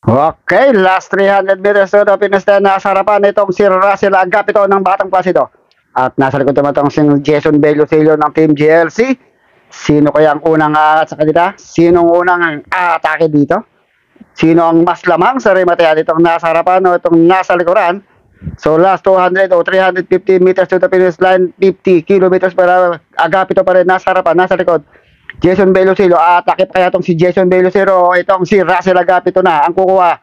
Okay, last 300 meters to the finish line. Nasa harapan itong si Russell Agapito ng Batang Placido. At nasa likod naman itong si Jason Bellosillo ng Team GLC. Sino kaya ang unang aangat sa kanila? Sino ang unang atake dito? Sino ang mas lamang sa rematean? Itong nasa harapan o itong nasa likuran? So last 200 o 350 meters to the finish line, 50 kilometers para Agapito pa rin nasa harapan, nasa likod. Jason Bellosillo, atake pa kaya itong si Jason Bellosillo o itong si Russell Agapito na ang kukuha?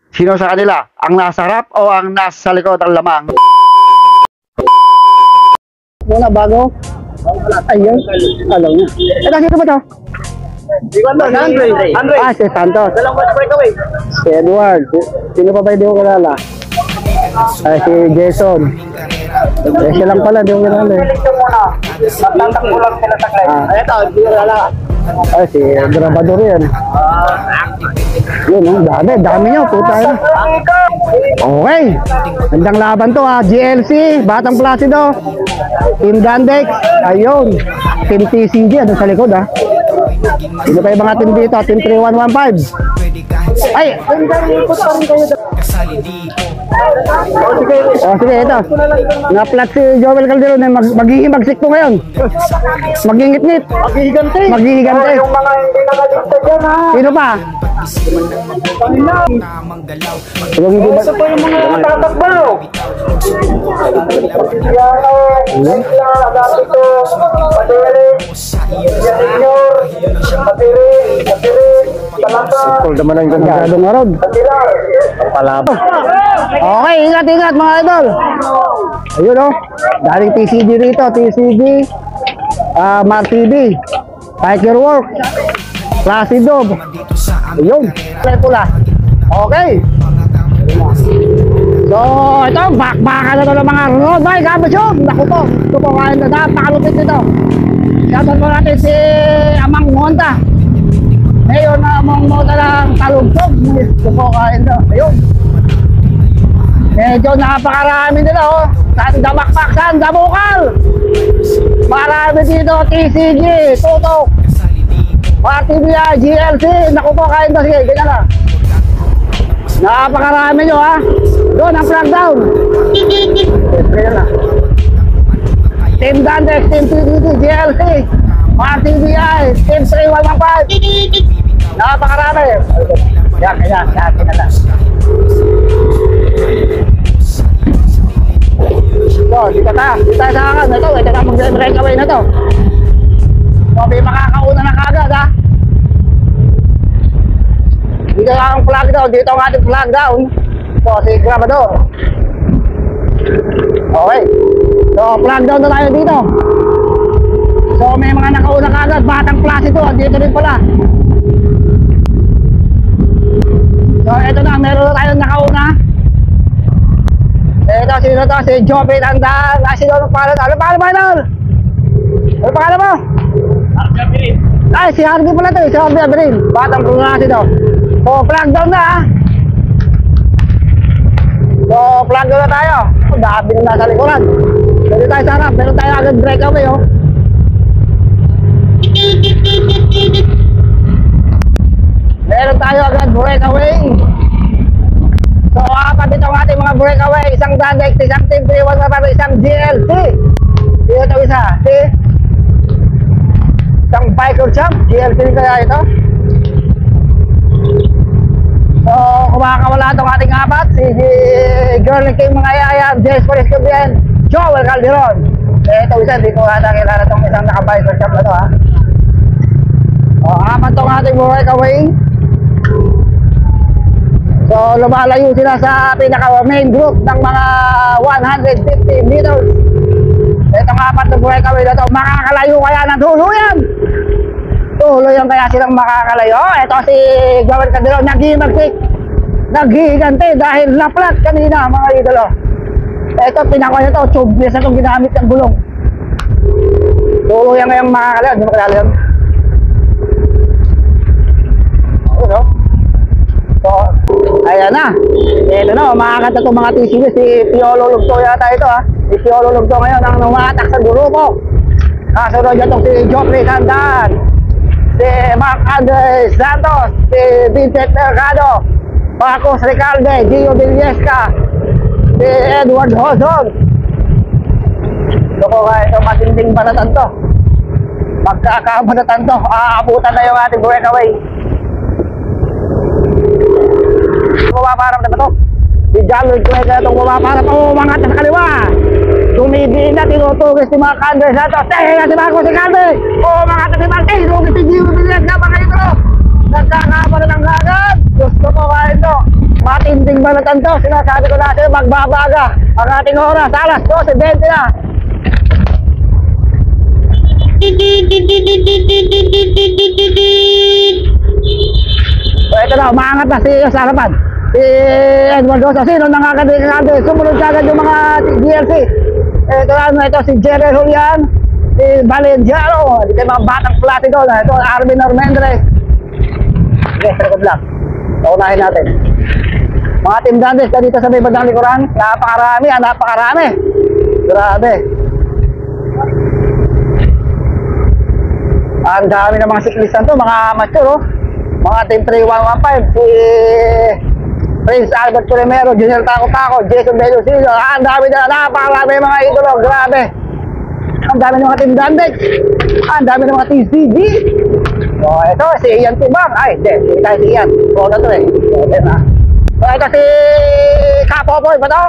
Sino sa kanila? Ang nasa harap o ang nasa likod ang lamang? Muna bago? Ayun, alaw niya. Ito, sino ba ito? Andre. Ah, si Santos. Si Edward. Sino pa ba hindi ko kilala? Ay, si Jason. Siya lang pala, hindi ko kilala eh. Tatakbo lang sila sa client. Ito, hindi ko kilala. Ay, si Grabador yan. Yun, dami nyo, puta yun. Okay, gandang laban to ha. GLC, Batang Placido, Team Dandex, ayun. Team TCG, ano sa likod ha. Sino pa yung mga team dito? Team 3115. Ay! Oh, sige, ito. Na-flat si Joel Calderon. Maghihimagsik po ngayon. Maghingit-ngit. Maghihigante. Yung mga hindi nakalista dyan ha. Sino pa? Isa po yung mga tatakbo. Yan o. Agapito. Padere. Junior. Patiri. Talata. Call naman ang gandang arod. Patira. Palabo. Okay, ingat mga idol. Ayun o. Daling TCG rito. TCG. Mar TV. Tiger Work. Placido. Ayun. Pula. Okay. So, ito. Bakbakan na ito ng mga road bike. Kabasyon. Naku po. Ito po. Napakalupit nito. Shoutout po natin si Amang Monta. Ngayon na Amang Monta ng Talugtog. Ito po kain na. Ayun. Medyo napakarami nila oh. Sandabakbak, Sandabukal. Marami dito. TCG. Tutok. RTBI, GLC. Naku po kain na. Sige, ganyan na. Napakarami nyo ha. Doon ang flag down. Ganyan na. Team Dandex, Team TDT, GLC, RTBI, Team 3115. Napakarami. Yan, kinala. So, dito tayo sa akin. Ito na mag-breakaway na to. So, may makakauna na kagad ha. Dito ang flag down. Dito ang ating flag down. So, si Grabador. Okay. So, flag down na tayo dito. So, may mga nakauna kagad. Batang Placido. Dito rin pala. So, ito na. Meron na tayong nakauna. Ito, sino to? Si Joby Tandang. Sino ang pangalan? Ano pangalan mo, idol? Ano pangalan mo? Ay, si Hardy pala to. Si Hardy Abril. Batang Placido. So, flag down na ha. So, flag down na tayo. Dami na nasa likuran. Pwede tayo sa harap. Meron tayo agad breakaway oh. Meron tayo agad breakaway. So, apat itong ating mga breakaway. Isang Dandex, isang Team 3115, isang GLC. Dito ito isa. See? Isang biker champ. GLC kaya ito. So, kumakawala itong ating apat. Si Girl King mga yayan, James Paris Cubian, Joel Calderon. Ito isa, hindi ko ata kilala itong isang naka-biker shop na ito ha. O, apat itong ating breakaway. So, lumalayo sila sa pinaka-main group ng mga 150 meters. Itong apat na breakaway na ito, makakalayo kaya ng tuluyan. Tuluyan kaya silang makakalayo. Ito si Joel Calderon, naghihigante dahil naplat kanina mga idolo. Ito, pinako nito, tubeless na itong ginamit ng gulong. Tuluyan kayang makakalayo, hindi mo kilala yun. Ano? So, ayan na. Ito na, makakanta itong mga TCB. Si Piolo Lugto yata ito ha. Si Piolo Lugto ngayon ang umatak sa grupo. Kasunod niya itong si Joffrey Sandan, si Mark Andres Santos, si Vincent Mercado, Marcos Recalde, Gio Villesca, si Edward Hozon. Ito ko nga, ito matinding banatan to. Magkakabanatan to. Aabutan na yung ating breakaway. Bumaparang na ba to? Si John Lloyd Cueca itong bumaparang. Umangat na sa kaliwa. Tumidiin na, tinutugis si mga Candres na ito. Tehe na si Marcos Recalde. Umangat na si Martin. Tinutugis si Gio Villesca. Mga ito. Nagkakabanatan ng agad. Gusto ko nga ito. Matinding banatan to. Sinasabi ko natin magbabaga ang ating oras. Alas 12:20 na. So ito na, umaangat na si sa harapan. Si Edward Rosa. Sino nakakadikakado? Sumunod ka agad yung mga GLC. Ito na, ito si Jerry Julian, si Valenciano, ito yung mga batang klase doon. Ito Arvin Armendres. Okay, record lang. Naunahin natin. Mga team dandes na dito sa may bandang likuran. Napakarami, napakarami. Grabe. Ang dami ng mga siklistan to, mga amateur, oh. Mga team 3115, si Prince Albert Primero, Junior Taco Taco, Jason Belosino. Ang dami na, napakarami mga idolo, grabe. Ang dami ng mga team dandes. Ang dami ng mga TCG. So, ito si Ian Tubang. Ay, hindi tayo si Ian. So, na to eh. So, ito si Kapopoy ba to?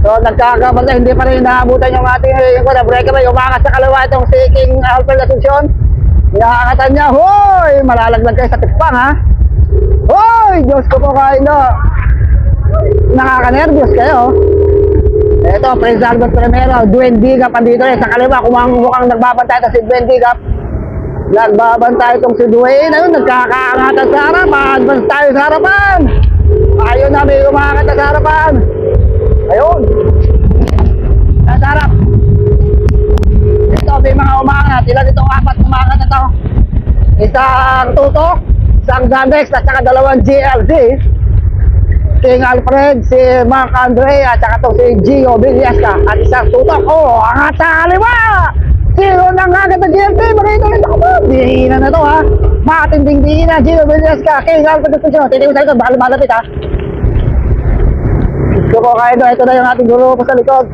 So, nagkakabala, hindi pa rin naabutan yung ating yung breakaway. Umangat sa kalawa itong si King Alfred Asuncion. Nakakatan niya, hoy! Malalaglag kayo sa tikpang, ha? Hoy! Diyos ko po kayo, no? Nakaka-nervous kayo. Ito, Prince Albert Primero, Dwayne Digap, andito rin. Sa kaliwa, mukhang nagbabantay ito si Dwayne Digap. Nagbabantay itong si Dwayne. Ayun, nagkakaangatan sa harapan. Advance tayo sa harapan. Ayun na, may umangat sa harapan. Ayun. Nasa harap. Ito, may mga umangat. Ilan itong 4 umangat na ito? Isang tutok, isang Zandex, at saka 2 GLC. King Alfred, si Mark Andre, at saka ito si Gio Villesca. At isang tutok. Oh, angat sa kaliwa! Sino nang agad na GLC? Marito rin ako ba? Dihinan na ito, ha? Matinding dihinan, Gio Villesca, King Alfred. Titigil sa likod, baka lumalapit, ha? So po kayo, ito na yung ating grupo sa likod.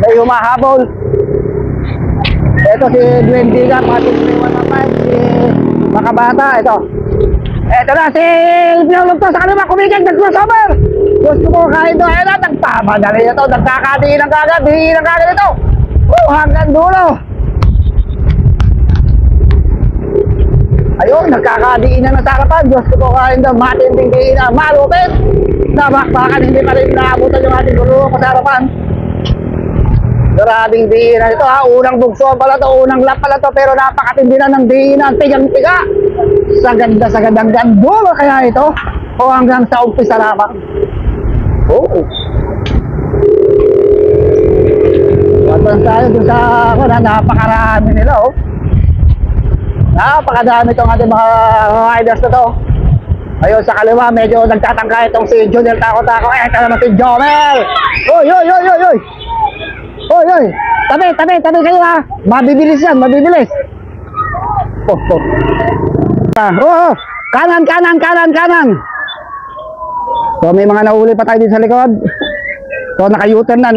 May humahabol. Ito si Dwayne Digap, ating 315, si Makabata, ito. Ito na si Pinulog to sa kanila, kumigil, nag-crossover. Gusto po kayo, ayun na, nagpamadali ito, nagkakadiin ang kagad, diin ang kagad ito. Hanggang dulo. Ayun, nagkakadiin na sa harapan. Gusto po kayo, matinding diin na, malupit. Nabakbakan, hindi pa rin naabutan yung ating grupo sa harapan. Grabing diinan ito, ha. Unang bugso pala to, unang lap pala to, pero napakatindi na ng diinan, tigang-tiga. Sa ganda, dulo kaya ito. O hanggang sa umpisa lamang. Oh. Advance tayo dun sa napakarami nila, oh. Napakadami itong ating mga riders na to. Ayun, sa kaliwa, medyo nagtatangka itong si Junior Taco Taco. Ito naman si Jomel. Oy! Oy! Tabi kayo, ha. Mabibilis yan, mabibilis. Oh! Kanan. So, may mga nahuli pa tayo dito sa likod. So, naka-U-turn na.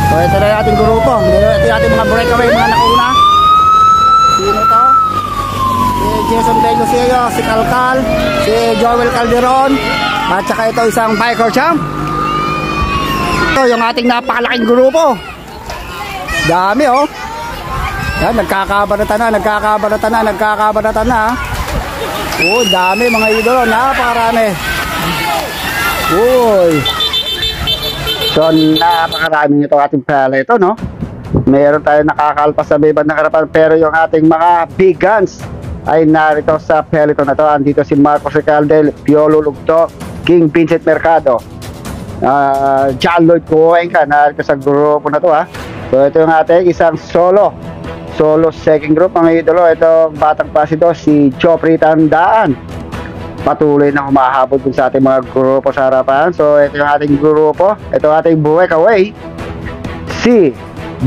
So, ito na yung ating grupo. Ito yung ating mga breakaway, mga nauna. Sino to? Si Jason Belosio, si Kalkal, si Joel Calderon, at saka ito isang biker champ. Ito yung ating napakalaking grupo. Dami, oh. Yan, nagkakabanatan na. Oh, dami mga idolo, napakarami. Uy. So, napakarami ito ating pala ito, no? Meron tayo nakakalpas sa may bandang harapan, pero yung ating mga big guns ay narito sa peloton na to. Andito si Marcos Recalde, Piolo Lugto, King Vincent Mercado, John Lloyd Cueca, narito sa grupo na to, ha. So, ito yung ating isang solo second group, mga idolo. Ito batang pasido, si Chopri Tandaan. Patuloy na humahabol dun sa ating mga grupo sa harapan. So, ito yung ating grupo. Ito ating breakaway, si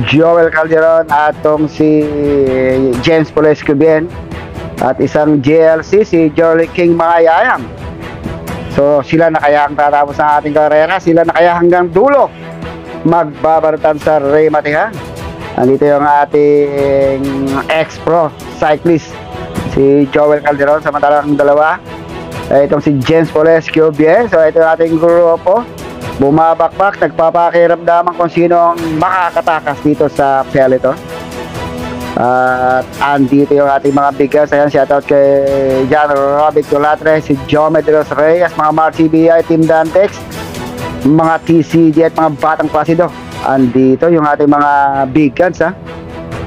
Joel Calderon at tong si James Polescubien at isang GLC si Jolly King Mangayayam. So sila na kaya ang tatapos ng ating karera, sila na kaya hanggang dulo magbabaratan sa Rey Matihan. Andito yung ating ex-pro cyclist si Joel Calderon, samantalang dalawa itong si James Polescubien. So ito yung ating grupo, bumabakbak, nagpapakiramdaman kung sino ang makakatakas dito sa peloton. At andito yung ating mga bigas. Ayan, shoutout kay John Robert Colatre, si Jome de los Reyes, mga Mark CBI, Team Dantex, mga TCG at mga Batang Placido. Andito yung ating mga big guns, ha.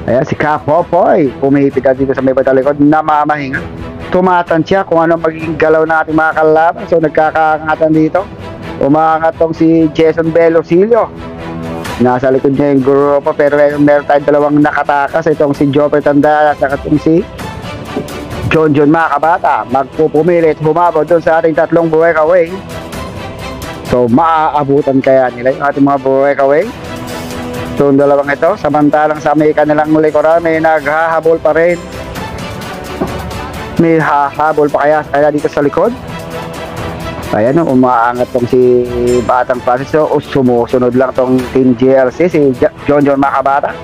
Ayan, si Kapopoy pumipit dito sa may batalikod, namamahinga, tumatansya kung ano magiging galaw ng ating mga kalaban. So nagkakangatan dito, umangat tong si Jason Belocilio, nasa likod niya yung grupo, pero meron tayong dalawang nakatakas, itong si Joper Tanda at itong si John Macabata. Magpupumilit humabot doon sa ating tatlong breakaway. So maaabutan kaya nila yung ating mga breakaway, so dalawang ito. Samantalang sa may kanilang likuran, may naghahabol pa rin, may hahabol pa kaya dito sa likod. Ayan, umaangat tong si Batang Placido. So sumusunod lang tong Team GLC, si John Macabata.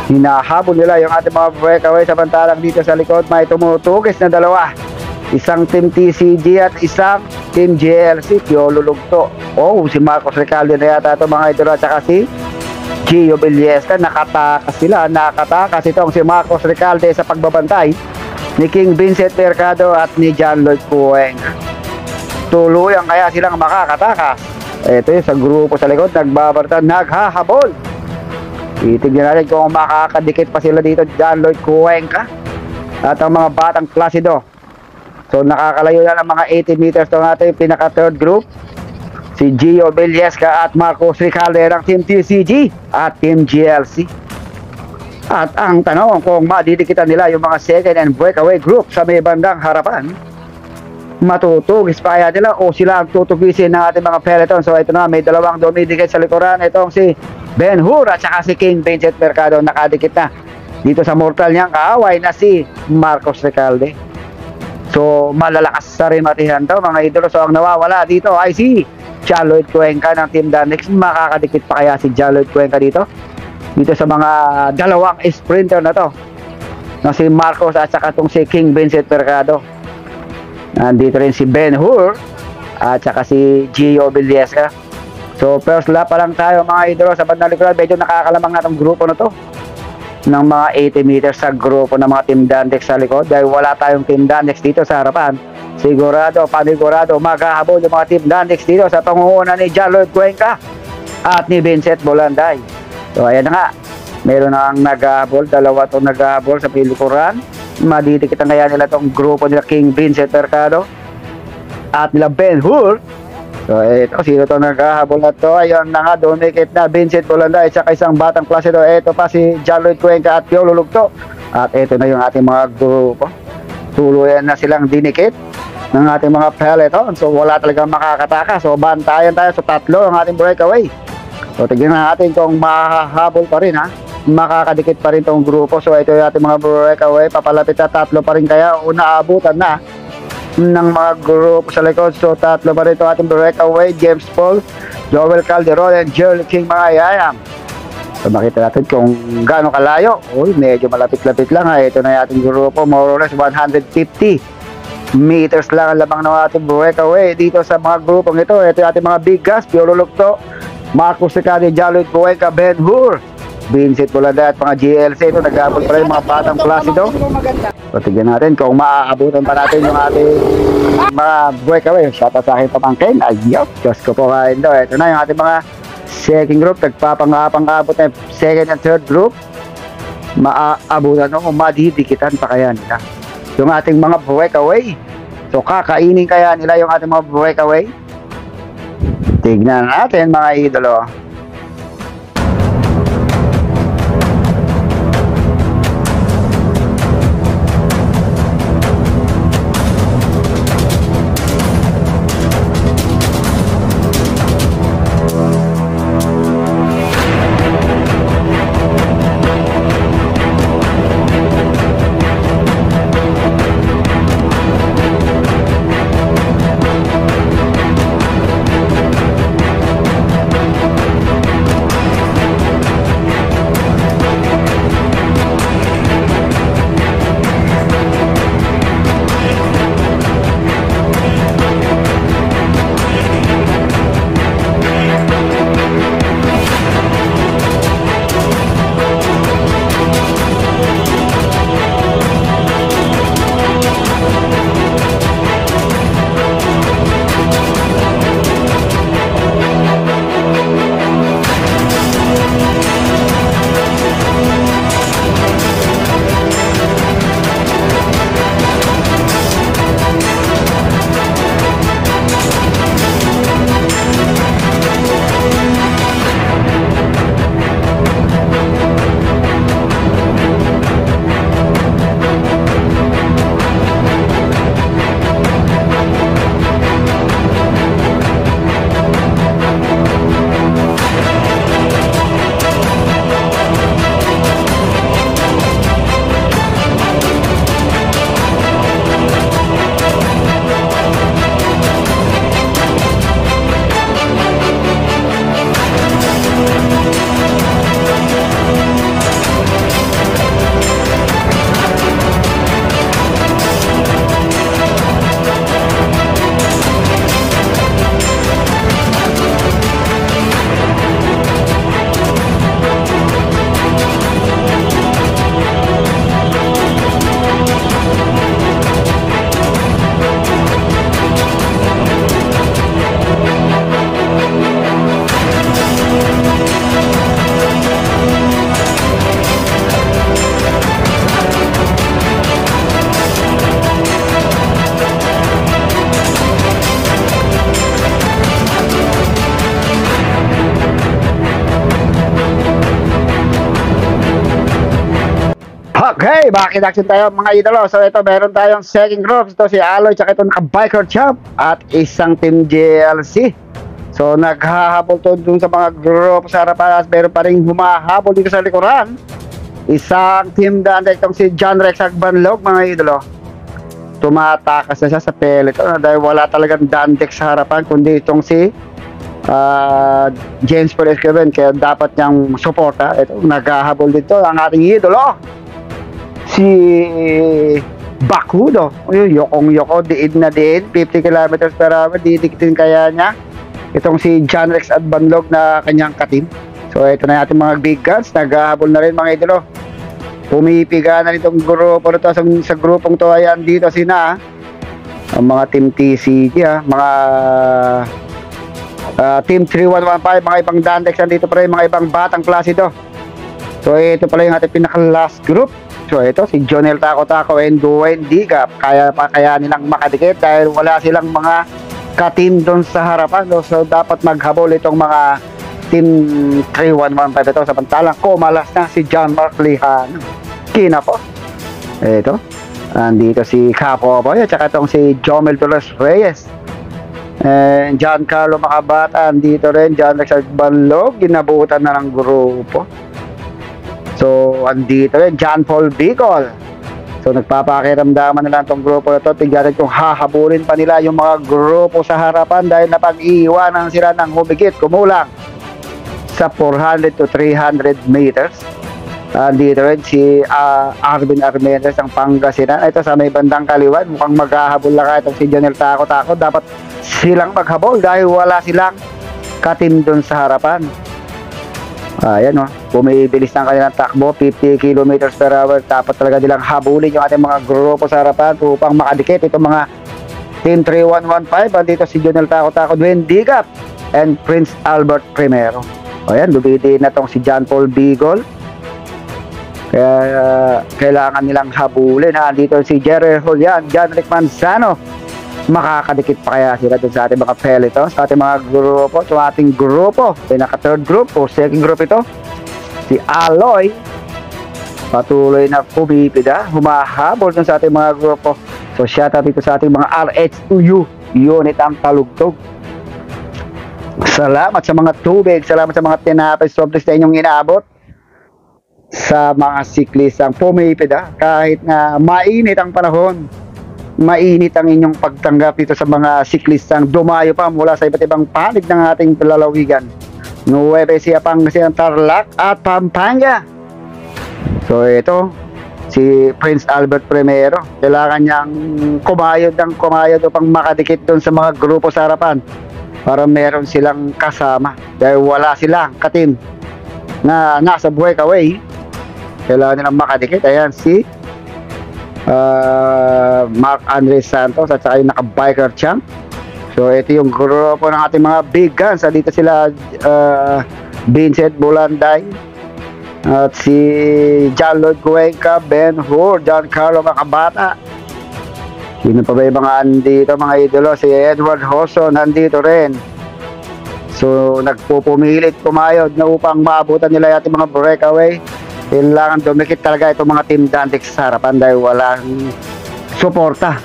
Hinahabol nila yung ating mga breakaway, samantalang dito sa likod may tumutugis na dalawa, isang Team TCG at isang Team GLC, Piolo Lugto. Oh, si Marcos Recalde na yata ito, mga idol, at saka si Gio Billesca. Nakatakas sila, nakatakas itong si Marcos Recalde sa pagbabantay ni King Vincent Mercado at ni John Lloyd Cuenca. Tuluyan kaya silang makakatakas. Ito yung sa grupo sa likod, nagbabartan, naghahabol. Itignan natin kung makakadikit pa sila dito, John Lloyd Cuenca at ang mga Batang Placido. So nakakalayo na ng mga 80 meters itong ating pinaka third group, si Gio Billesca at Marcos Recalde ng Team TCG at Team GLC. At ang tanong kung madidikitan nila yung mga second and breakaway group sa may bandang harapan, matutugis pa kaya nila o sila ang tutugisin ng ating mga peloton. So ito na, may dalawang dumidikit sa likuran, itong si Ben Hur at saka si King Vincent Mercado, nakadikit na dito sa mortal niyang kaaway na si Marcos Recalde. So malalakas sa rematihan to, mga idolo. So ang nawawala dito ay si John Lloyd Cuenca ng Team Dantex. Makakadikit pa kaya si John Lloyd Cuenca dito sa mga dalawang sprinter na to, na si Marcos at saka itong si King Vincent Mercado. Nandito rin si Ben Hur at saka si Gio Billesca. So first lap pa lang tayo, mga idolo, sa bandang likuran. Medyo nakakalamang na itong grupo na to ng mga 80 meters sa grupo ng mga Team Dantex sa likod, dahil wala tayong Team Dantex dito sa harapan. Sigurado, panigurado, maghahabol yung mga Team Dantex dito sa pangunguna ni John Lloyd Cuenca at ni Vincent Bolanday. So ayan na nga, meron na ang naghahabol, dalawa itong naghahabol sa pilikuran. Madidikitan kaya nila itong grupo nila King Vincent Mercado at nila Ben Hur. So ito, sino itong naghahabol na ito? Ayun na nga, dumikit na Vincent Bolanday at saka isang Batang Placido. Ito pa si John Lloyd Cuenca at Piolo Lugto. At ito na yung ating mga grupo, tuluyan na silang dinikit ng ating mga peloton. So wala talagang makakataka. So bantayan tayo sa tatlo ang ating breakaway. So tignan natin kung mahahabol pa rin, ha, makakadikit pa rin tong grupo. So ito yung ating mga breakaway, papalapit na tatlo pa rin kaya o naabutan na ng mga grupo sa likod. So tatlo pa rin ito ating breakaway, James Paul, Joel Calderon and Jolly King Mangayayam. So makita natin kung gaano kalayo. Uy, medyo malapit-lapit lang, ha. Ito na yung ating grupo, more or less 150 meters lang ang lamang ng ating breakaway dito sa mga grupong ito. Ito yung ating mga big gas, Piolo Lugto, Marcos Recalde, John Lloyd Cuenca, Ben Hur, Vincent Bolanday at mga GLC. Ito nag-aabot pa rin mga Batang Placido. So tignan natin kung maaabutan pa natin yung ating mga breakaway. Shoutout sa aking pamangkin. Ayop, Diyos ko po kain daw. Ito na yung ating mga second group, nagpapangabot na second and third group. Maaabutan o madidikitan pa kaya nila yung ating mga breakaway. So kakainin kaya nila yung ating mga breakaway? Tignan natin, mga idolo. Okay, bakit action tayo mga idolo? So ito, meron tayong second group. Ito si Aloy, tsaka ito naka-biker champ at isang team GLC. So naghahabol to dun sa mga group sa harapan at meron pa rin humahabol dito sa likuran. Isang team Dandex itong si John Rex Agbanlog mga idolo. Tumatakas na siya sa peloton dahil wala talagang Dandex sa harapan kundi itong si James Perez Kevin, kaya dapat niyang suporta. Ito, naghahabol dito ang ating idolo si Bakudo. Yokong-yoko, diid na diid, 50 kilometers per hour, didikitin kaya niya itong si John Rex Agbanlog na kanyang katim. So ito na ating mga big guns, naghahabol na rin mga idolo. Pumipiga na rin itong grupo nito. Sa grupong to, ayan dito sina ang mga team TCG, mga team 3115, mga ibang Dandex dito pa rin, mga ibang batang klase ito. So ito pala yung ating pinaka last group. So ito si Jonel Taco and Dwayne Digap, kaya nilang makadikit dahil wala silang mga ka-team doon sa harapan. So dapat maghabol itong mga team 3115 ito. Samantalang kumalas na si John Mark Lihan Kina po. Ito, andito si Capo Boy at saka itong si Jomel Torres Reyes and John Carlo Macabata. Andito rin John Rex Agbanlog, ginabutan na ng grupo. So, andito rin, John Paul Bicol. So, nagpapakiramdaman nila itong grupo na ito. Tignan kung hahabulin pa nila yung mga grupo sa harapan dahil napag-iiwanan sila ng humigit, kumulang sa 400 to 300 meters. Andito rin si Arvin Armendez ng Pangasinan. Ito sa may bandang kaliwan, mukhang maghahabol lang itong si Jonel Taco. Dapat silang maghabol dahil wala silang katim dun sa harapan. Ayan o, bumibilis ng kanilang takbo, 50 kilometers per hour. Dapat talaga nilang habulin yung ating mga grupo sa harapan upang makadikit itong mga Team 3115. Andito si Jonel Taco, Dwayne Digap and Prince Albert Primero. Ayan, lumidi na tong si John Paul Bicol. Kaya kailangan nilang habulin. Andito si Jerry Julian, John Rick Manzano. Makakadikit pa kaya sila dun sa ating mga peloton, sa ating mga grupo, sa ating grupo, pinaka third group o second group ito, si Aloy patuloy na pumipida, humahabol dun sa ating mga grupo. So shout out dito sa ating mga RH2U unit ang talugtog. Salamat sa mga tubig, salamat sa mga tinapay soft drinks na inyong inaabot sa mga siklistang pumipida kahit na mainit ang panahon. Mainit ang inyong pagtanggap dito sa mga siklistang dumayo pa mula sa iba't ibang panig ng ating lalawigan, Nueva Ecija, Pangasinan, Tarlac at Pampanga. So ito si Prince Albert Primero, kailangan niyang kumayod upang makadikit doon sa mga grupo sa harapan para meron silang kasama dahil wala silang katim na nasa breakaway. Kailangan nilang makadikit. Ayan si Mark Andres Santos at saka yung naka-biker champ. So ito yung grupo ng ating mga big guns. Dito sila Vincent Bulanday at si John Lloyd Cuenca, Ben Hur, John Carlo Macabata. Sino pa ba yung mga andito mga idolo? Si Edward Hoson nandito rin. So nagpupumilit kumayod na upang maabutan nila yung ating mga breakaway. Kailangan dumikit talaga itong mga team Dandex sa harapan dahil walang suporta.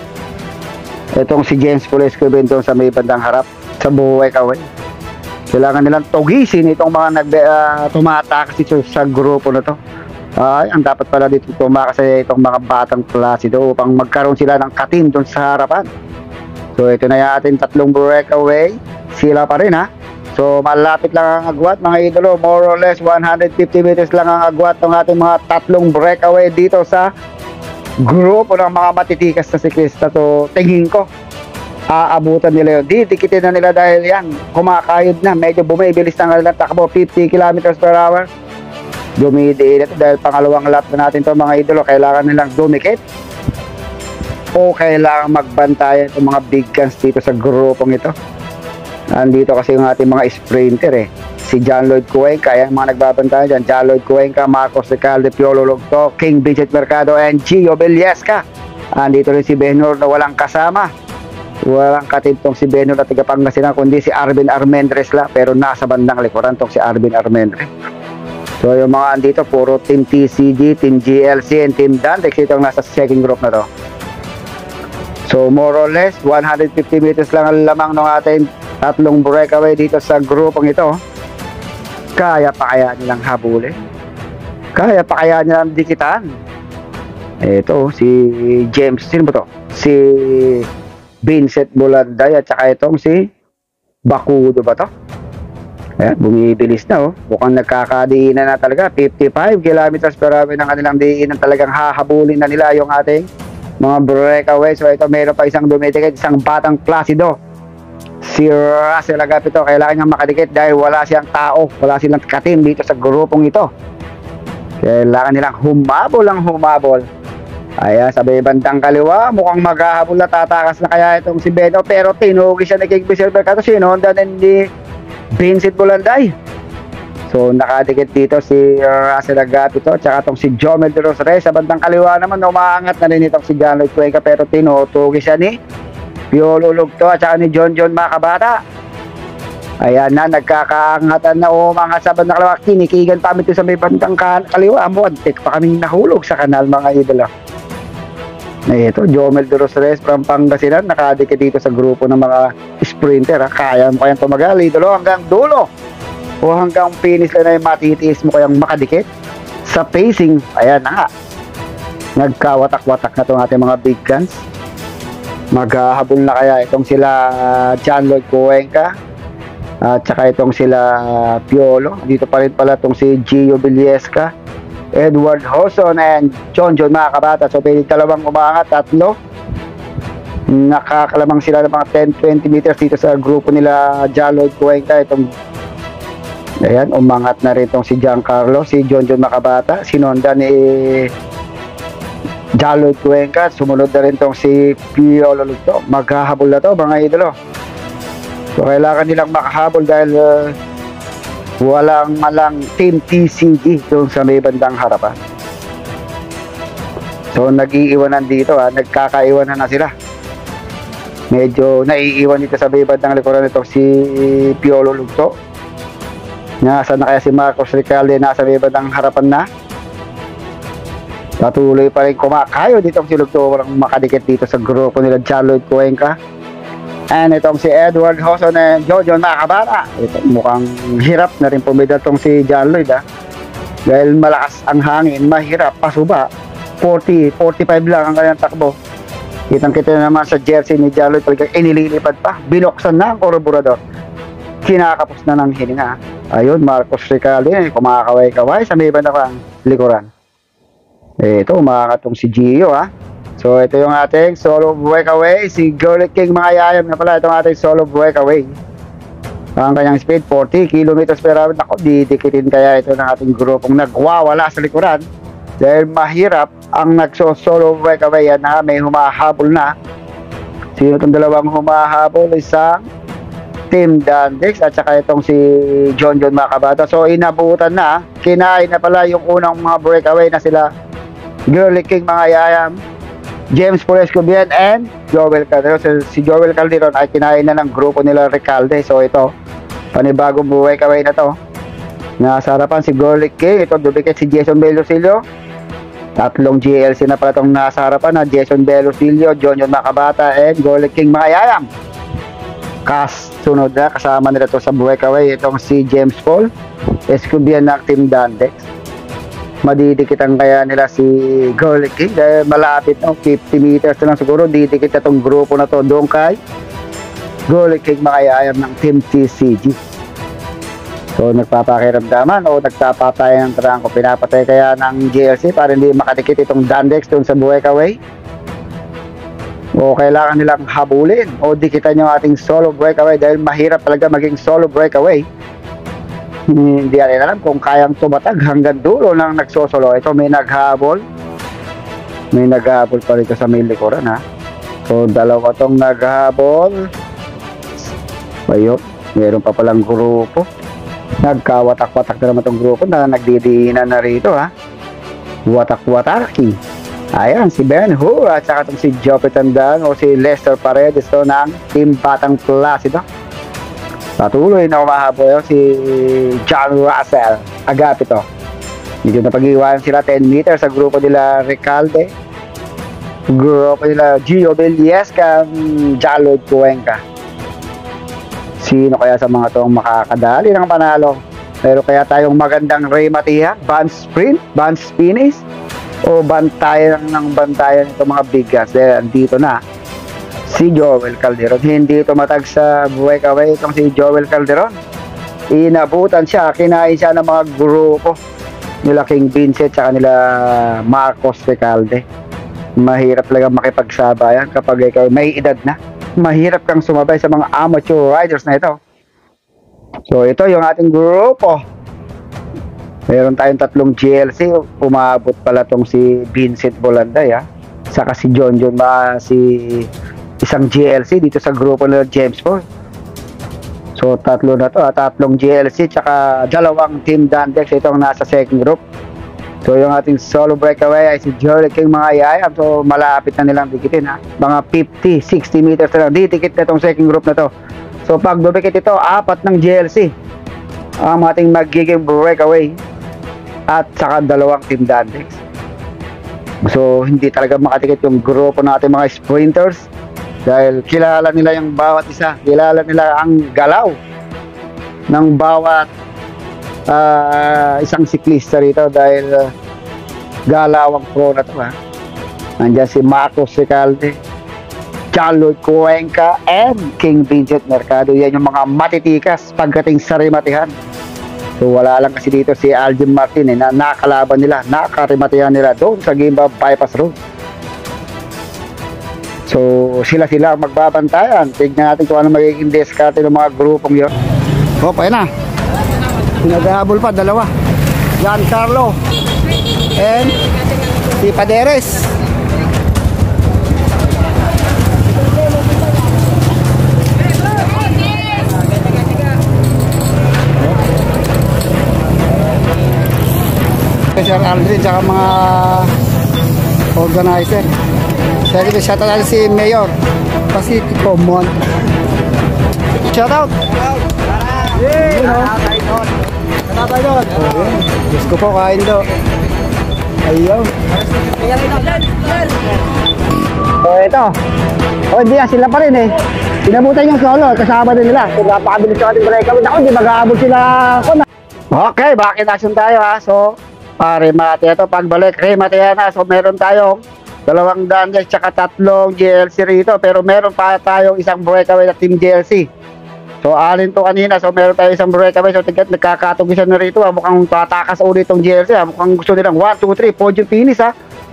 Itong si James Perez Kevin doon sa may bandang harap sa buhay kaway. Kailangan nilang tugisin itong mga tumatakas dito sa grupo na to. Ang dapat pala dito tumakas ay itong mga batang klase doon upang magkaroon sila ng katim doon sa harapan. So ito na yung ating tatlong breakaway. Sila pa rin ha. So malapit lang ang agwat mga idolo, more or less 150 meters lang ang agwat ng ating mga tatlong breakaway dito sa grupo ng mga matitikas na siklista. So tingin ko aabutan nila yun, didikitin na nila dahil yan kumakayod na, medyo bumibilis na nga nilang takbo, 50 kilometers per hour. Dumidiin ito dahil pangalawang lap na natin ito mga idolo. Kailangan nilang dumikit o kailangan magbantayan itong mga big guns dito sa grupong ito. Andito kasi yung ating mga sprinter si John Lloyd Cuenca, yung mga nagbabantayan dyan, John Lloyd Cuenca, Marcos Recalde, Piolo Lugto, King Vincent Mercado and Gio Bellesca. Andito rin si Benhur na walang kasama, walang katintong si Benhur na taga-Pangasinan kundi si Arvin Armendez la, pero nasa bandang likuran tong si Arvin Armendez. So yung mga andito, puro Team TCG, Team GLC, and Team Dandex. Ito ang nasa second group na to. So more or less, 150 meters lang ang lamang ng ating tatlong breakaway dito sa grupong ito. Kaya pa kaya nilang habulin? Kaya pa kaya nilang dikitan? Ito, si James, sino ba to? Si Vincent Bulanday at saka itong si Bakudo ba to? Ayan, bumibilis na oh. Mukhang nagkakadiinan na talaga. 55 kilometers per hour ng kanilang diinan. Talagang hahabulin na nila yung ating mga breakaway. So ito, meron pa isang dumitikit, isang batang Placido. Si Russell Agapito, kailangan niyang makadikit dahil wala siyang tao, wala silang katim dito sa grupong ito. Kailangan nilang humabol. Ayan, sa bandang kaliwa, mukhang maghahabol na, tatakas na kaya itong si Beno, pero tinugi siya ni King Biselber Cato, sinundan ni Vincent Bulanday. So nakadikit dito si Russell Agapito, tsaka itong si Jomel de los Reyes. Sa bandang kaliwa naman, umaangat na rin itong si John Lloyd Cuenca, pero tinutugi siya ni Piolo Lugto at saka ni John Macabata. Ayan na, nagkakaangatan na, umangat sa bandang kaliwa. Kinikigan pa ito sa may bandang kaliwa. Muntik pa kaming nahulog sa kanal, mga idolo. Ito, Jomel de los Reyes from Pangasinan, nakadikit dito sa grupo ng mga sprinter. Kaya mo kayang tumagal, idolo, hanggang dulo o hanggang finish na yung matitiis mo kayang makadikit sa pacing. Ayan na nga, nagkawatak-watak na itong ating mga big guns. Maghahabol na kaya itong sila John Lloyd Cuenca at saka itong sila Piolo. Dito pa rin pala itong si Gio Villesca, Edward Hoson, and John Macabata. So pwede dalawang umangat, tatlo. Nakakalamang sila ng mga 10-20 meters dito sa grupo nila John Lloyd Cuenca. Itong, ayan, umangat na rin itong si Giancarlo, si John Macabata. Sinonda ni John Lloyd Cuenca. Sumunod na rin itong si Piolo Lugto. Maghahabol na to, mga idolo. So kailangan nilang makahabol dahil walang malang Team TCG doon sa may bandang harapan. So nag-iiwanan dito, nagkakaiwanan na sila. Medyo naiiwan dito sa may bandang likuran nito si Piolo Lugto. Nasaan na kaya si Marcos Recalde? Nasa may bandang harapan na. Patuloy pa rin kumakayo dito si Lugto, walang makadikit dito sa grupo nila John Lloyd Cuenca. And itong si Edward Hoson and John Macabata. Ito, mukhang hirap na rin pumida itong si John Lloyd dahil malakas ang hangin, mahirap pasuba. 40-45 lang ang kanyang takbo. Kitang-kita naman sa jersey ni John Lloyd, talagang inililipad pa, binuksan na ang karburador, kinakapos na ng hininga. Ayun, Marcos Recalde, kumakaway-kaway sa may bandang likuran. Ito, umaangat tong si Gio So ito yung ating solo breakaway, si Girly King mga yayam na pala itong ating solo breakaway. Ang kanyang speed 40 km per hour. Ako, didikitin kaya ito ng ating grupong nagwawala sa likuran dahil mahirap ang nagso-solo breakaway. Yan na, may humahabol na. Sino itong dalawang humahabol? Isang Team Dandex at saka itong si John Macabata. So inabutan na, kinain na pala yung unang mga breakaway na sila Girly King mga yayam, James Purescobian and Joel Calderon. So, si Joel Calderon ay kinain na ng grupo nila Recalde. So ito, panibagong breakaway na to. Nasa harapan si Girly King, ito dubikit si Jason Belosilio. Tatlong GLC na pala itong nasa harapan na Jason Belosilio, John Macabata and Girly King mga yayam. Sunod na kasama nila to sa breakaway itong si James Paul Escobian ng Team Dandex. Madidikitan kaya nila si Girly King dahil malapit 50 meters na lang siguro. Didikit na itong grupo na to doon kay Girly King makayayam ng Team TCG. So nagpapakiramdaman o nagtapatayan ng trangko, pinapatay kaya ng GLC para hindi makadikit itong Dandex doon sa breakaway, o kailangan nilang habulin o dikitan yung ating solo breakaway dahil mahirap talaga maging solo breakaway. Hindi rin alam kung kayang tumatag hanggang dulo ng nagsosolo. Ito, may naghabol pa rito sa may likuran So dalawa tong naghabol. Ayun, meron pa palang grupo. Nagkawatak-watak na naman tong grupo na nagdidiinan na rito Watak-wataki. Ayan, si Ben Hur at saka itong si Joppy Tandang o si Lester Paredes to ng Team Batang Placido. Patuloy na umahabol si John Russell Agapito Dito na pag-iwanan sila 10 meters sa grupo nila Recalde. Grupo nila Gio Belliesca, Jalod Cuenca. Sino kaya sa mga to makakadali ng panalo? Pero kaya tayong magandang rematihan, band sprint, band finish, o bantayan ng bantayan itong mga big guns. Dahil dito na si Joel Calderon. Hindi tumatag sa breakaway itong si Joel Calderon. Inabutan siya, kinain siya ng mga grupo nila King Vincent at nila Marcos Recalde. Mahirap talaga makipagsabayan kapag ikaw may edad na. Mahirap kang sumabay sa mga amateur riders na ito. So ito yung ating grupo. Meron tayong tatlong GLC. Umabot pala tong si Vincent Bolanday, saka si John si isang GLC dito sa grupo nila James Paul. So tatlo na to, tatlong GLC tsaka dalawang Team Dandex itong nasa second group. So yung ating solo breakaway ay si Jolly King mga yayam. So malapit na nilang dikitin, mga 50-60 meters na lang ditikit na itong second group na to. So pag dumikit ito, 4 ng GLC ang ating magiging breakaway at saka dalawang Team Dandex. So hindi talaga makadikit yung grupo natin mga sprinters dahil kilala nila yung bawat isa, kilala nila ang galaw ng bawat isang siklista rito dahil galawang pro na to. Nandiyan si Marcos Recalde, Jalod Cuenca, and King Vincent Mercado. Yan yung mga matitikas pagdating sa rematihan. So wala lang kasi dito si Alvin Martin na nakalaban nila, nakarematihan nila doon sa Gimba Bypass Road. So sila ang magbabantayan. Tignan natin kung ano magiging diskarte ng mga grupong yun. Ayun na. Naghahabol pa, dalawa. Giancarlo and si Paderes. Sir Aldrin tsaka mga organizer. Sige, shout out si Mayor Pacifico Mon. Shout out. Diyos ko po, kain do. Ayaw. So ito. Hindi sila pa rin Inabutan yung solo, kasama din nila. So napakabilis yung ating breakout. Ako, di mag-aabot sila. Okay, bakit action tayo So, remate ito. Pagbalik, remate yan So meron tayong 2 Dandex tsaka 3 GLC rito. Pero meron pa tayong isang breakaway na Team GLC. So alin to kanina. So meron tayo isang breakaway. So tignan, nagkakatugisan na rito Mukhang tatakas ulit itong GLC Mukhang gusto nilang 1, 2, 3 podium finish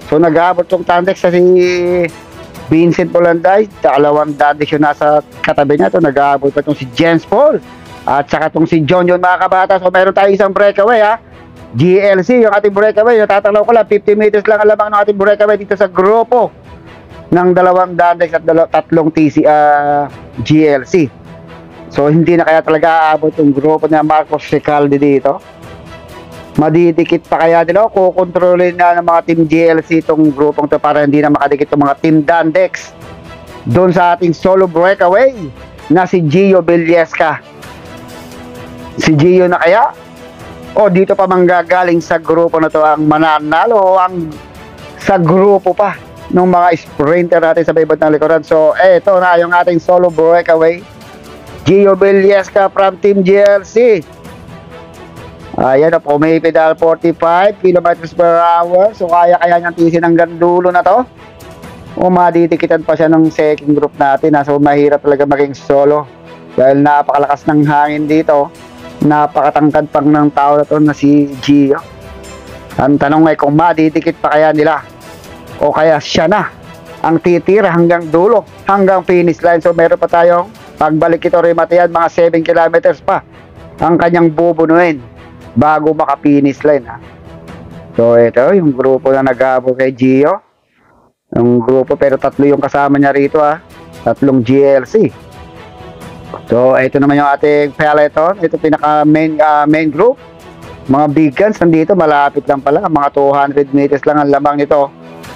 So nag-aabot itong Dandex sa si Vincent Bolanday. 2 Dandex yung nasa katabi niya nag-aabot pa itong si James Paul at saka itong si John mga kabata. So meron tayo isang breakaway GLC yung ating breakaway. Yung tatalaw ko lang 50 meters lang alamang ng ating breakaway dito sa grupo ng 2 Dandex at 3 GLC. So hindi na kaya talaga aabot yung grupo na Marcos Recalde dito. Madidikit pa kaya nila kukontrolin na ng mga Team GLC itong grupong to para hindi na makadikit itong mga Team Dandex doon sa ating solo breakaway na si Gio Belliesca. Si Gio na kaya o dito pa manggagaling sa grupo na to ang mananalo o ang sa grupo pa ng mga sprinter natin sa baybot ng likuran. So eto na yung ating solo breakaway, Gio Belliesca from Team GLC. Ayan pumipedal 45 km/h. So kaya niyang tisin hanggang dulo na to. O maditikitan pa siya ng second group natin So mahirap talaga maging solo dahil napakalakas ng hangin dito. Napakatangkad pang ng tao na to na si Gio. Ang tanong ay kung madidikit pa kaya nila o kaya siya na ang titira hanggang dulo, hanggang finish line. So meron pa tayong pagbalik ito rematihan mga 7 kilometers pa ang kanyang bubunuin bago maka-finish line So ito yung grupo na nag-aabot kay Gio. Yung grupo pero 3 yung kasama niya rito 3 GLC. So ito naman yung ating peloton. Ito pinaka main group. Mga big guns nandito malapit lang pala. Mga 200 meters lang ang lamang nito.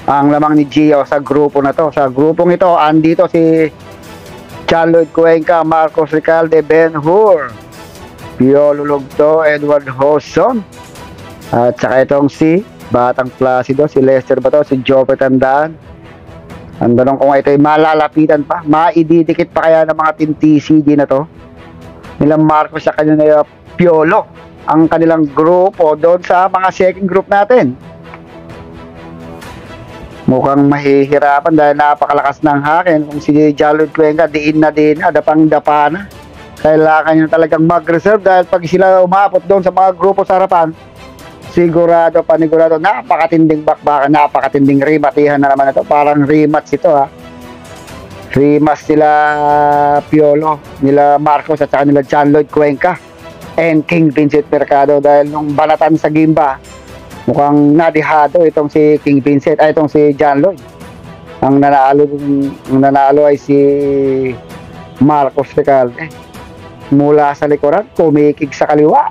Ang lamang ni Gio sa grupo na to. Sa grupong ito andito si Jalod Cuenca, Marcos Recalde, Ben Hur, Piolo Lugto, Edward Hoson, At saka itong si Batang Placido, si Lester ba to, si Joe Tandaan. Ang tanong kung ito ay malalapitan pa, maididikit pa kaya ng mga team TCG na to, nilang Marcos sa kanila Piolo, ang kanilang grupo doon sa mga second group natin. Mukhang mahihirapan dahil napakalakas ng hakin. Kung si Jalud Cuenca, diin na, dapang-dapa na. Kailangan niya talagang mag-reserve dahil pag sila umapot doon sa mga grupo sa harapan, sigurado, panigurado, napakatinding bakbakan, napakatinding rematihan na naman ito. Parang rematch ito, ha. Rematch sila Piolo, nila Marcos at saka nila John Lloyd Cuenca and King Vincent Mercado, dahil nung banatan sa Gimba, mukhang nadihado itong si King Vincent, ay itong si John Lloyd. Ang nanalo ay si Marcos Recalde. Mula sa likuran, kumikig sa kaliwa,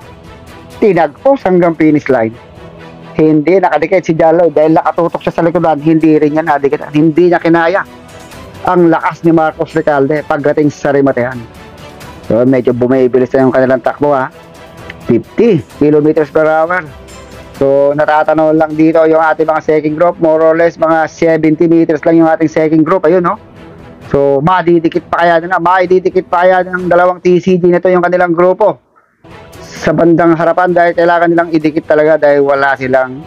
tinagpos hanggang finish line. Hindi nakadikit si John Lloyd dahil nakatutok siya sa likuran, hindi rin niya nadikit. Hindi niya kinaya ang lakas ni Marcos Recalde pagdating sa rematehan. So medyo bumibilis na yung kanilang takbo, ha. 50 kilometers per hour. So natatanaw lang dito yung ating mga second group, more or less mga 70 meters lang yung ating second group, ayun, no. So madidikit pa kaya maididikit pa kaya ng dalawang TCG nito yung kanilang grupo sa bandang harapan, dahil kailangan nilang idikit talaga dahil wala silang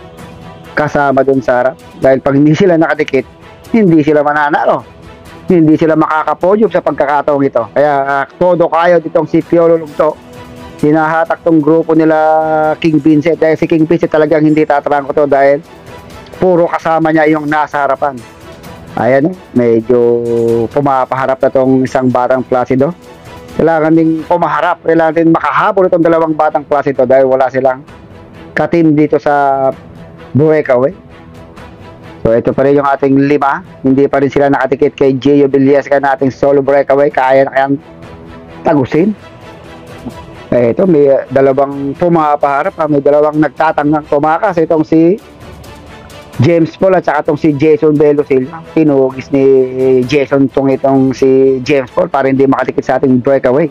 kasama dun sa harap. Dahil pag hindi sila nakadikit, hindi sila mananalo, hindi sila makakapodium sa pagkakataong ito. Kaya todo kayo ditong si Piolo Lugto, hinahatak tong grupo nila King Vincent, dahil si King Vincent talagang hindi tatarangko to dahil puro kasama niya yung nasa harapan. Ayan, medyo pumapaharap na tong isang Batang Placido. Kailangan ding pumaharap, kailangan din makahabol itong dalawang Batang Placido dahil wala silang katim dito sa breakaway. So ito pa rin yung ating 5, hindi pa rin sila nakatikit kay Gio Villesca na ating solo breakaway. Kaya na kayang tagusin. Ito, may dalawang pumapaharap, may dalawang nagtatanggang tumakas. Itong si James Paul at saka itong si Jason Belo Silva. Tinugis ni Jason itong si James Paul para hindi makatikit sa ating breakaway.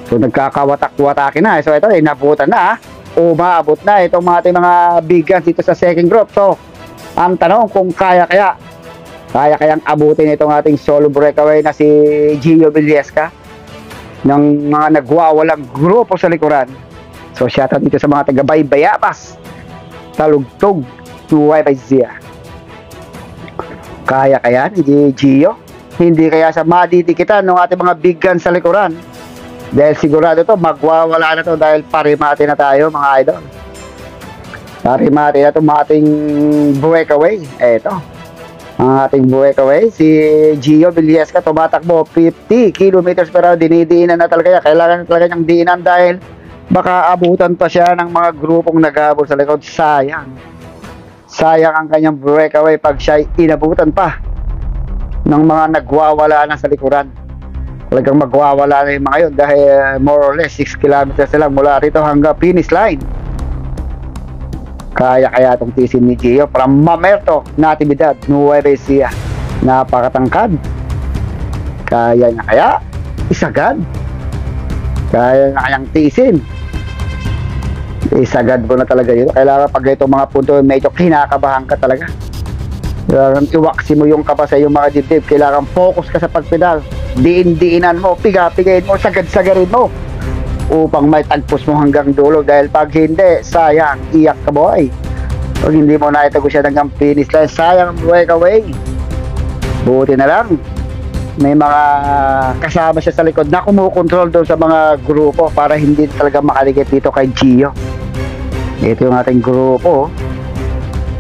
So nagkakawatak-watakin na. So ito, nabutan na, umaabot na itong mga big guns dito sa second group. So ang tanong kung kaya kayang abutin itong ating solo breakaway na si Gio Villesca ng mga nagwawalang grupo sa likuran. So shoutout dito sa mga taga-Baybayapas, Talugtog, Nueva Ecija. Kaya ni Gio? Hindi kaya sa madidikitan ng ating mga big guns sa likuran? Dahil sigurado to, magwawala na to dahil parimati na tayo, mga idol. Parimati na to ating breakaway. Eto, ang ating breakaway, si Gio Villesca, tumatakbo 50 kilometers per hour. Dinidiinan na talaga. Kailangan talaga niyang diinan dahil baka abutan pa siya ng mga grupong naghabol sa likod. Sayang ang kanyang breakaway pag siya inabutan pa ng mga nagwawala na sa likuran. Talagang magwawala na yung mga yun dahil more or less 6 kilometers lang mula rito hanggang finish line. Kaya itong tisin ni Gio from Mamerto, Natividad, Nueva Ecija. Napakatangkad. Kaya niya kaya isagad. Kaya niya kayang tisin. Isagad mo na talaga dito. Kailangan pag itong mga punto medyo kinakabahan ka talaga. Kailangan iwaksi mo yung kapa sa yung mga dibdib. Kailangan focus ka sa pagpedal. Diin-diinan mo, piga-pigain mo, sagad-sagarin mo upang may tagpos mo hanggang dulo. Dahil pag hindi, sayang, iyak ka boy. Pag hindi mo naitago siya hanggang finish line, sayang ang breakaway. Buti na lang may mga kasama siya sa likod na kumukontrol doon sa mga grupo para hindi talaga makaligit dito kay Gio. Ito yung ating grupo.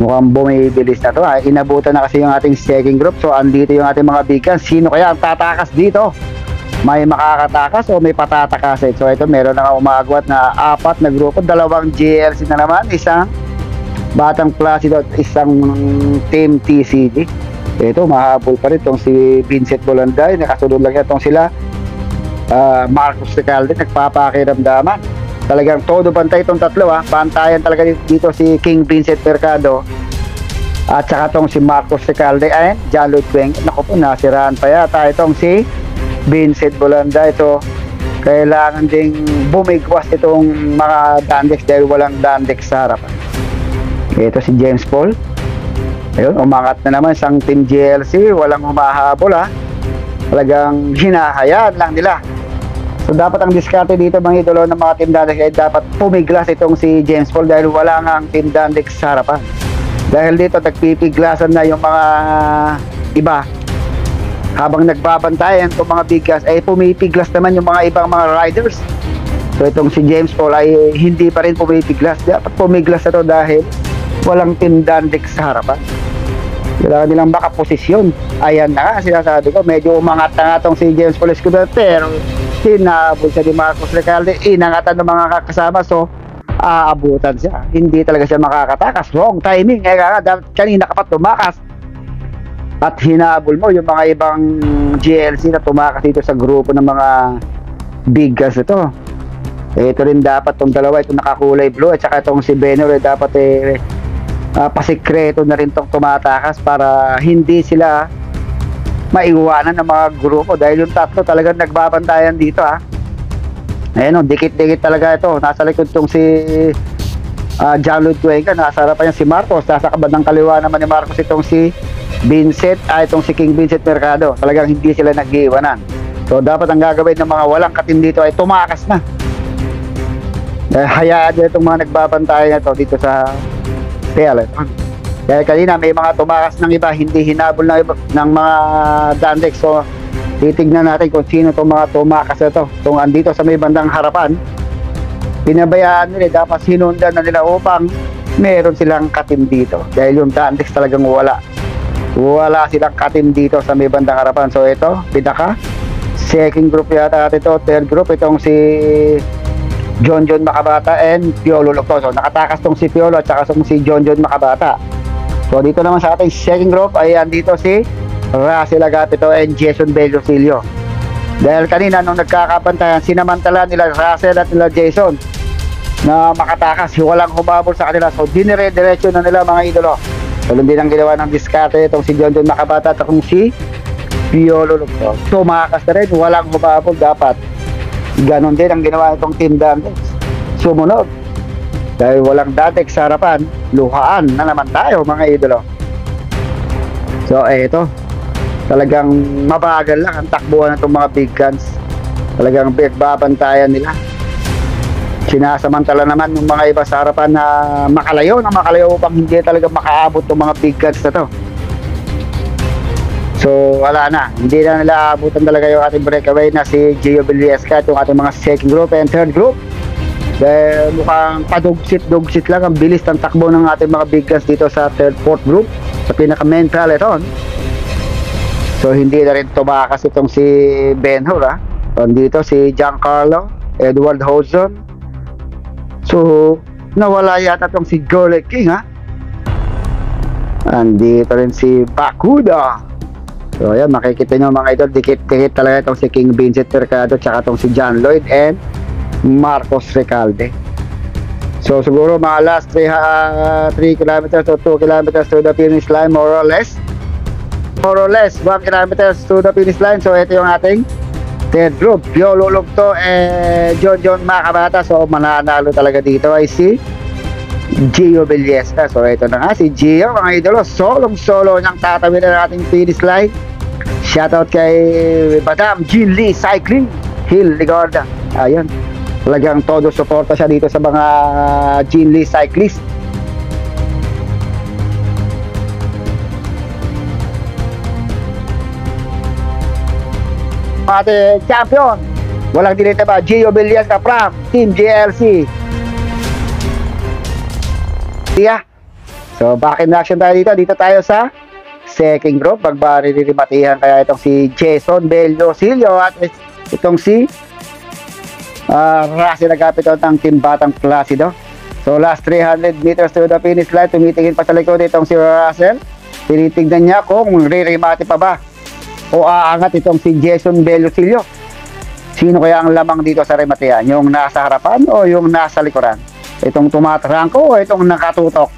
Mukhang bumibilis na to, ha. Inabutan na kasi yung ating second group. So andito yung ating mga big guns. Sino kaya ang tatakas dito? May makakatakas o may patatakasin? So ito, meron na umagwat na 4 na grupo. 2 GLC na naman, isang Batang Placido at isang team TCG. Ito, mahabol pa rin itong si Vincent Bolanday. Nakasunod lang itong sila Marcos Recalde, nagpapakiramdaman. Talagang todo bantay itong tatlo, ha. Bantayan talaga dito si King Vincent Mercado at saka itong si Marcos Recalde and John Lloyd Cuenca. Naku po, nasiraan pa yata itong si Vincent Bolanday. Ito, kailangan ding bumigwas itong mga Dandex dahil walang Dandex sa harapan. Ito si James Paul. Ayun, umangat na naman isang Team GLC. Walang humahabol ha. Talagang hinahayaan lang nila. So dapat ang diskarte dito mga idolo ng mga Team Dandex ay dapat pumiglas itong si James Paul dahil wala nga ang Team Dandex sa harapan. Dahil dito nagpipiglasan na yung mga iba. Habang nagbabantayan itong mga biglas ay pumipiglas naman yung mga ibang mga riders. So itong si James Paul ay hindi pa rin pumipiglas. Dapat pumiglas na to dahil walang Team Dandex sa harapan. Kailangan nilang makaposisyon. Ayan na nga, sinasabi ko, medyo umangat na nga itong si James Paul Escobar, pero hinabol siya ni Marcos Recalde, inangatan ng mga kakasama, so aabutan siya. Hindi talaga siya makakatakas. Wrong timing. Kanina ka pa tumakas at hinabol mo yung mga ibang GLC na tumakas dito sa grupo ng mga big guns ito. Ito rin dapat itong dalawa, itong nakakulay blue at saka itong si Benor, dapat pasikreto na rin itong tumatakas para hindi sila maiwanan ng mga grupo dahil yung tatlo talagang nagbabantayan dito ha. Ayan o, dikit-dikit talaga ito. Nasa likod itong si John Lloyd Cuenca, nasa harapan niya si Marcos, nasa kabandang kaliwa naman ni Marcos itong si Vincent, itong si King Vincent Mercado. Talagang hindi sila nag-iwanan. So dapat ang gagawin ng mga walang katim dito ay tumakas na. Hayaan din itong mga nagbabantayan na ito dito sa peloton. Kaya kanina may mga tumakas ng iba, hindi hinabol ng mga Dandex. So titignan natin kung sino itong mga tumakas na ito. Kung andito sa may bandang harapan, pinabayaan nila, dapat sinundan na nila upang meron silang katim dito. Dahil yung Dandex talagang wala silang katim dito sa may bandang harapan. So ito, pinaka second group yata ito, third group, itong si John Macabata and Piolo Locto. So nakatakas tong si Piolo at saka tong si John Macabata. So dito naman sa ating second group ay andito si Russell Agapito and Jason Bellosilio. Dahil kanina nung nagkakapantayan, sinamantala nila Russell at nila Jason na makatakas, walang humabol sa kanila. So dinire-diretso na nila mga idolo. So hindi nang ginawa ng diskarte itong si John Macabata at itong si Piolo Locto. Tumakas na rin, walang humabol. Dapat ganon din ang ginawa itong Team Dandex. Sumunod. Dahil walang Dandex sa harapan, luhaan na naman tayo mga idolo. So eto, talagang mabagal lang ang takbuhan ng itong mga big guns. Talagang babantayan nila. Sinasamantala naman yung mga iba sa harapan na makalayo upang hindi talaga makaabot yung mga big guns na to. So wala na, hindi na nila aabutan talaga yung ating breakaway na si Gio Villesca at yung ating mga second group and third group. Dahil mukhang padugsit lang ang bilis ng takbo ng ating mga big guns dito sa third, fourth group, sa pinaka main peloton. So hindi na rin tumakas itong si Ben-Hur ha. Dito si Giancarlo, Edward Hozon. So nawala yata itong si Gorlek King ha. Andito rin si Bakuda. So ayan, makikita nyo mga idol, dikit-dikit talaga itong si King Vincent Mercado tsaka itong si John Lloyd and Marcos Recalde. So siguro mga last 3 kilometers or 2 kilometers to the finish line, more or less 1 kilometers to the finish line. So ito yung ating third group, Piolo Locto and John Macabata. So mananalo talaga dito ay si Gio Villesca. So ito na nga si Gio mga idolo, solo niyang tatawid na ating finish line. Shoutout kay Madam Jean Lee Cycling Hill Ligarda. Ayun, talagang todo suporta siya dito sa mga Jean Lee cyclist. Ating champion, walang dilita ba, Gio Villesca from Team GLC. So back in action tayo dito tayo sa second group. Magbariribatihan kaya itong si Jason Bellosilio at itong si Russell Agapito ng Team Batang Placido. So last 300 meters to the finish line, tumitingin pa sa likod itong si Russell. Tinitignan niya kung ririmati pa ba o aangat itong si Jason Bellosilio. Sino kaya ang lamang dito sa rematihan? Yung nasa harapan o yung nasa likuran? Itong tumatrangko o itong nakatutok?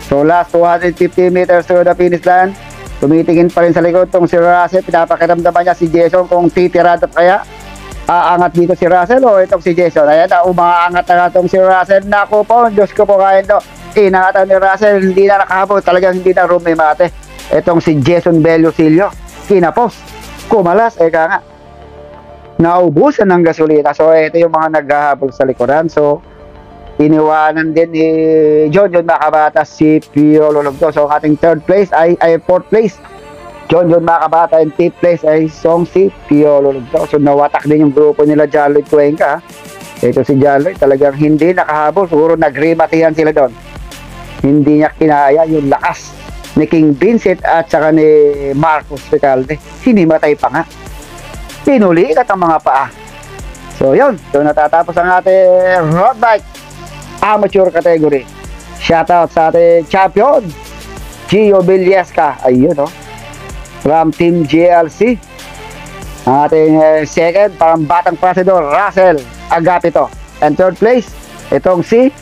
So last 250 meters to the finish line, tumitingin pa rin sa likod itong si Russell. Pinapakiramdaman niya si Jason kung titirada kaya aangat dito si Russell o itong si Jason. Ayan na, umaangat na itong si Russell. Naku po, Diyos ko po kain to. Inangatan ni Russell, hindi na nakahabol, talagang hindi na rumimate. Itong si Jason Velosilio, kinapos, kumalas, eka nga. Naubusan ng gasolina. So, ito yung mga naghahabol sa likuran. So, iniwanan din ni John Makabatas si Piolo Lugto. So, ang ating third place ay fourth place. John Macabata, and fifth place ay Song si Piolo Lugto. So, nawatak din yung grupo nila Jaloy Cuenca. Ito si Jaloy, talagang hindi nakahabol. Siguro nagrimatihan sila doon. Hindi niya kinaya yung lakas ni King Vincent at saka ni Marcos Recalde. Hinimatay pa nga. Pinulikat ang mga paa. So yun, doon natatapos ang ating road bike amateur category. Shoutout sa ating champion Gio Villesca. Ayun oh, from Team GLC. Ang ating second, parang batang pasidor, Russell Agapito. And third place, itong si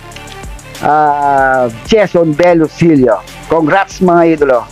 Jason Velosilio. Congrats mga idolo.